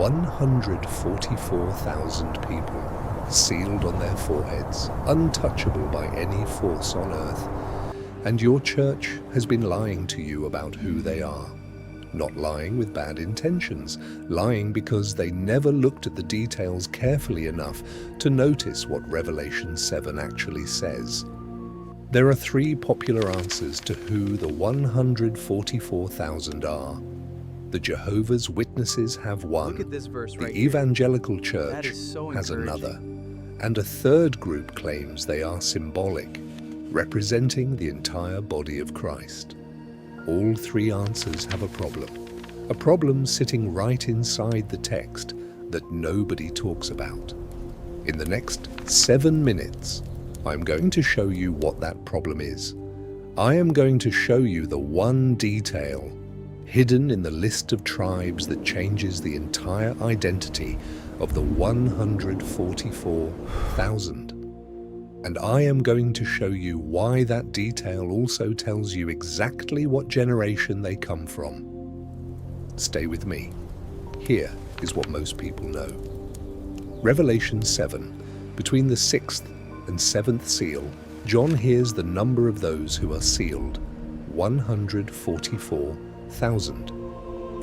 144,000 people, sealed on their foreheads, untouchable by any force on earth. And your church has been lying to you about who they are. Not lying with bad intentions, lying because they never looked at the details carefully enough to notice what Revelation 7 actually says. There are three popular answers to who the 144,000 are. The Jehovah's Witnesses have one, Look at this verse right the here. Evangelical Church so has encouraging. another, and a third group claims they are symbolic, representing the entire body of Christ. All three answers have a problem sitting right inside the text that nobody talks about. In the next 7 minutes, I'm going to show you what that problem is. I am going to show you the one detail hidden in the list of tribes that changes the entire identity of the 144,000. And I am going to show you why that detail also tells you exactly what generation they come from. Stay with me. Here is what most people know. Revelation 7, between the 6th and 7th seal, John hears the number of those who are sealed, 144,000,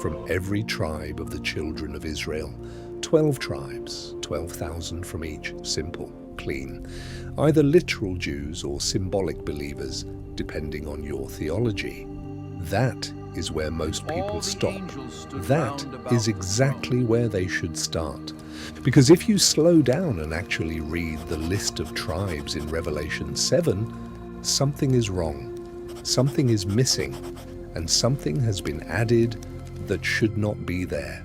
from every tribe of the children of Israel. 12 tribes, 12,000 from each, simple, clean. Either literal Jews or symbolic believers, depending on your theology. That is where most people stop. That is exactly where they should start. Because if you slow down and actually read the list of tribes in Revelation 7, something is wrong, something is missing, and something has been added that should not be there.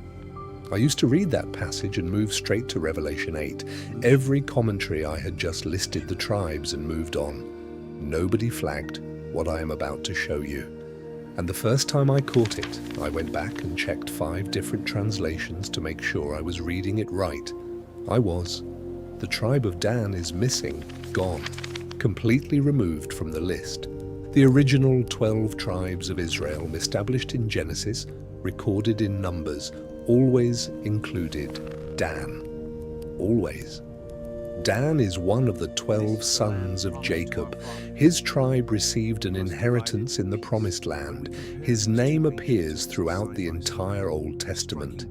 I used to read that passage and move straight to Revelation 8. Every commentary I had just listed the tribes and moved on. Nobody flagged what I am about to show you. And the first time I caught it, I went back and checked 5 different translations to make sure I was reading it right. I was. The tribe of Dan is missing, gone, completely removed from the list. The original 12 tribes of Israel established in Genesis, recorded in Numbers, always included Dan. Always. Dan is one of the 12 sons of Jacob. His tribe received an inheritance in the Promised Land. His name appears throughout the entire Old Testament.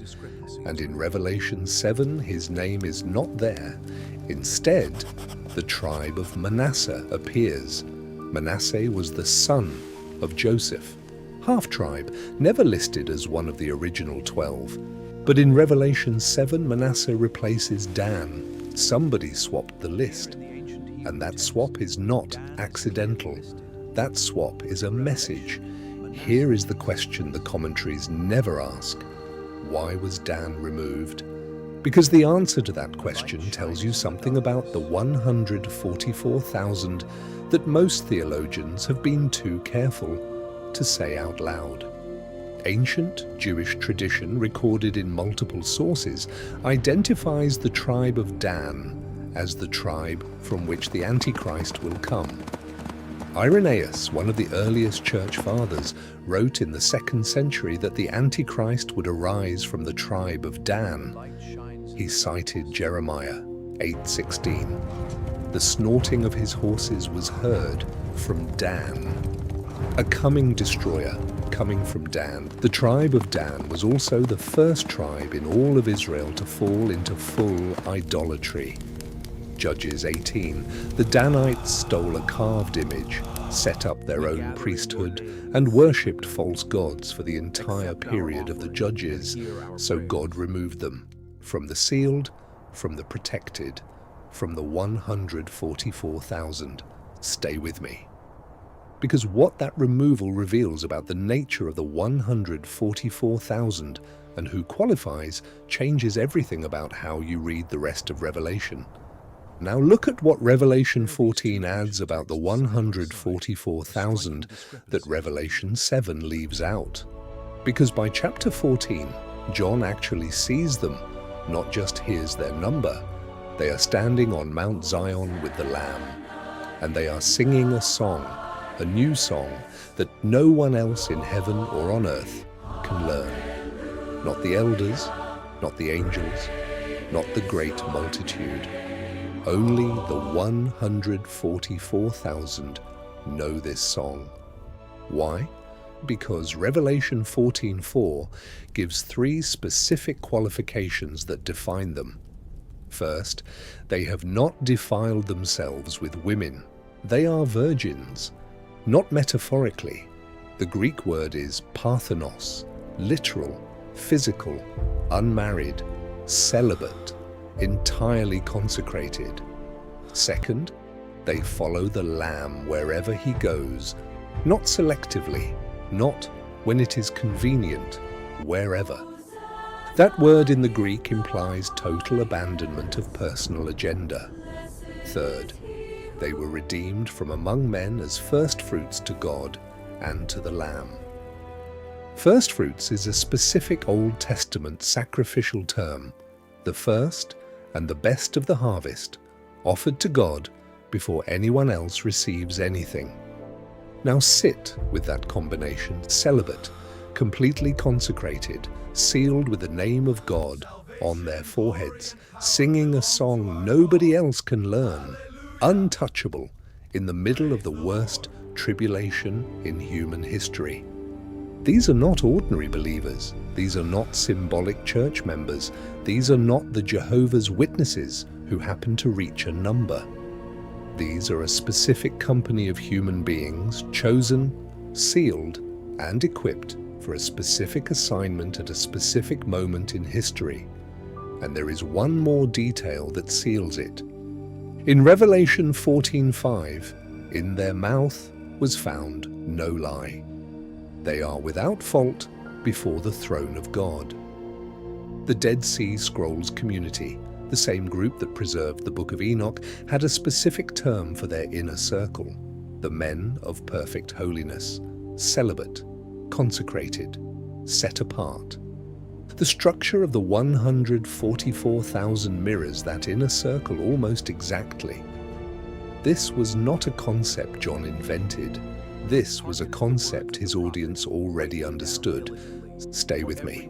And in Revelation 7, his name is not there. Instead, the tribe of Manasseh appears. Manasseh was the son of Joseph. Half-tribe, never listed as one of the original 12. But in Revelation 7, Manasseh replaces Dan. Somebody swapped the list. And that swap is not accidental. That swap is a message. Here is the question the commentaries never ask. Why was Dan removed? Because the answer to that question tells you something about the 144,000 that most theologians have been too careful to say out loud. Ancient Jewish tradition, recorded in multiple sources, identifies the tribe of Dan as the tribe from which the Antichrist will come. Irenaeus, one of the earliest church fathers, wrote in the 2nd century that the Antichrist would arise from the tribe of Dan. He cited Jeremiah 8:16. The snorting of his horses was heard from Dan. A coming destroyer coming from Dan. The tribe of Dan was also the first tribe in all of Israel to fall into full idolatry. Judges 18. The Danites stole a carved image, set up their own priesthood, and worshipped false gods for the entire period of the Judges, so God removed them from the sealed, from the protected, from the 144,000. Stay with me. Because what that removal reveals about the nature of the 144,000 and who qualifies changes everything about how you read the rest of Revelation. Now look at what Revelation 14 adds about the 144,000 that Revelation 7 leaves out. Because by chapter 14, John actually sees them, not just hears their number. They are standing on Mount Zion with the Lamb, and they are singing a song, a new song that no one else in heaven or on earth can learn. Not the elders, not the angels, not the great multitude. Only the 144,000 know this song. Why? Because Revelation 14:4 gives 3 specific qualifications that define them. First, they have not defiled themselves with women. They are virgins, not metaphorically. The Greek word is parthenos, literal, physical, unmarried, celibate, entirely consecrated. Second, they follow the Lamb wherever he goes, not selectively, not when it is convenient, wherever. That word in the Greek implies total abandonment of personal agenda. Third, they were redeemed from among men as first fruits to God and to the Lamb. First fruits is a specific Old Testament sacrificial term, the first and the best of the harvest, offered to God before anyone else receives anything. Now sit with that combination, celibate, completely consecrated, sealed with the name of God on their foreheads, singing a song nobody else can learn, untouchable in the middle of the worst tribulation in human history. These are not ordinary believers. These are not symbolic church members. These are not the Jehovah's Witnesses who happen to reach a number. These are a specific company of human beings, chosen, sealed, and equipped for a specific assignment at a specific moment in history. And there is one more detail that seals it. In Revelation 14:5, in their mouth was found no lie. They are without fault before the throne of God. The Dead Sea Scrolls community, the same group that preserved the Book of Enoch, had a specific term for their inner circle, the men of perfect holiness, celibate, consecrated, set apart. The structure of the 144,000 mirrors that inner circle almost exactly. This was not a concept John invented. This was a concept his audience already understood. Stay with me.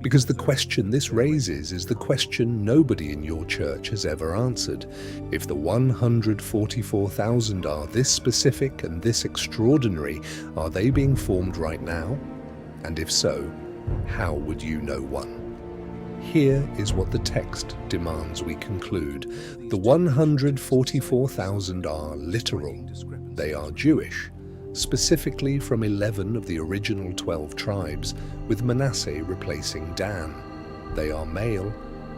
Because the question this raises is the question nobody in your church has ever answered. If the 144,000 are this specific and this extraordinary, are they being formed right now? And if so, how would you know one? Here is what the text demands we conclude. The 144,000 are literal. They are Jewish, specifically from 11 of the original 12 tribes, with Manasseh replacing Dan. They are male,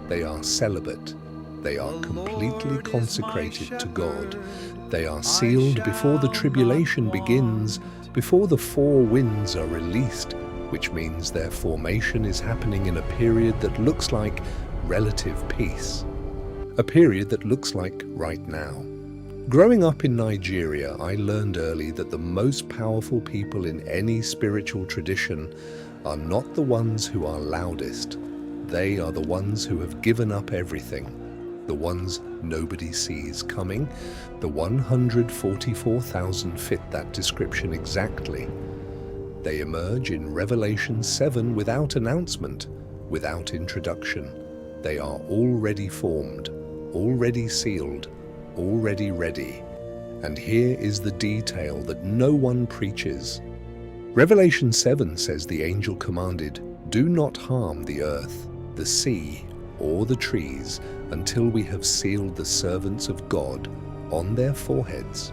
they are celibate, they are completely consecrated to God. They are sealed before the tribulation begins, before the 4 winds are released, which means their formation is happening in a period that looks like relative peace, a period that looks like right now. Growing up in Nigeria, I learned early that the most powerful people in any spiritual tradition are not the ones who are loudest. They are the ones who have given up everything, the ones nobody sees coming. The 144,000 fit that description exactly. They emerge in Revelation 7 without announcement, without introduction. They are already formed, already sealed, already ready. And here is the detail that no one preaches. Revelation 7 says the angel commanded, "Do not harm the earth, the sea, or the trees until we have sealed the servants of God on their foreheads."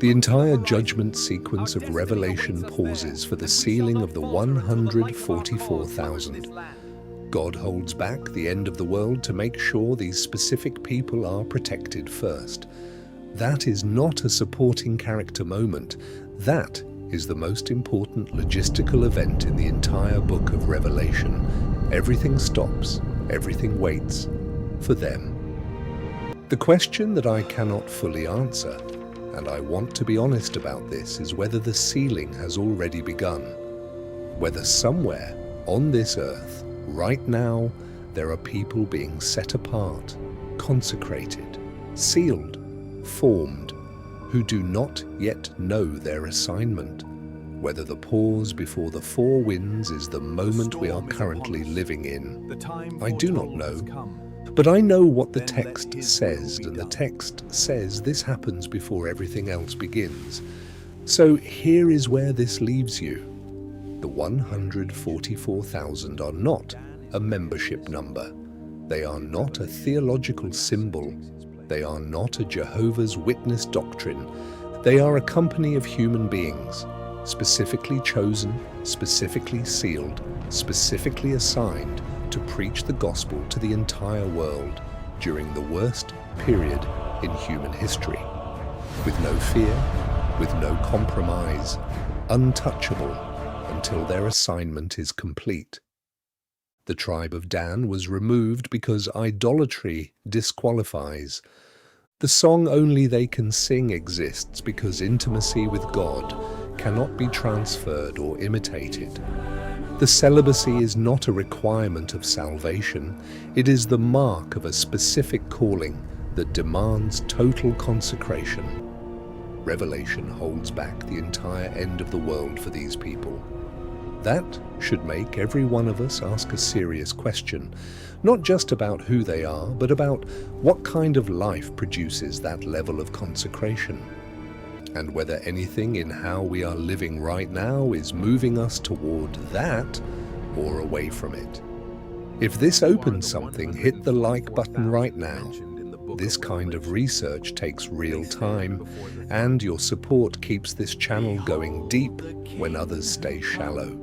The entire judgment sequence of Revelation pauses for the sealing of the 144,000. God holds back the end of the world to make sure these specific people are protected first. That is not a supporting character moment. That is the most important logistical event in the entire book of Revelation. Everything stops, everything waits for them. The question that I cannot fully answer, and I want to be honest about this, is whether the sealing has already begun. Whether somewhere on this earth, right now, there are people being set apart, consecrated, sealed, formed, who do not yet know their assignment. Whether the pause before the four winds is the moment we are currently living in, I do not know. But I know what the text says, and the text says this happens before everything else begins. So here is where this leaves you. The 144,000 are not a membership number. They are not a theological symbol. They are not a Jehovah's Witness doctrine. They are a company of human beings, specifically chosen, specifically sealed, specifically assigned to preach the gospel to the entire world during the worst period in human history. With no fear, with no compromise, untouchable until their assignment is complete. The tribe of Dan was removed because idolatry disqualifies. The song only they can sing exists because intimacy with God cannot be transferred or imitated. The celibacy is not a requirement of salvation. It is the mark of a specific calling that demands total consecration. Revelation holds back the entire end of the world for these people. That should make every one of us ask a serious question, not just about who they are, but about what kind of life produces that level of consecration, and whether anything in how we are living right now is moving us toward that or away from it. If this opens something, hit the like button right now. This kind of research takes real time, and your support keeps this channel going deep when others stay shallow.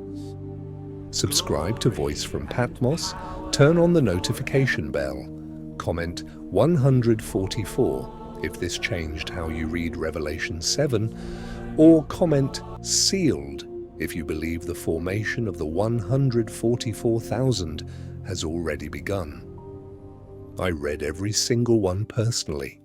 Subscribe to Voice from Patmos, turn on the notification bell, comment 144 if this changed how you read Revelation 7, or comment sealed if you believe the formation of the 144,000 has already begun. I read every single one personally,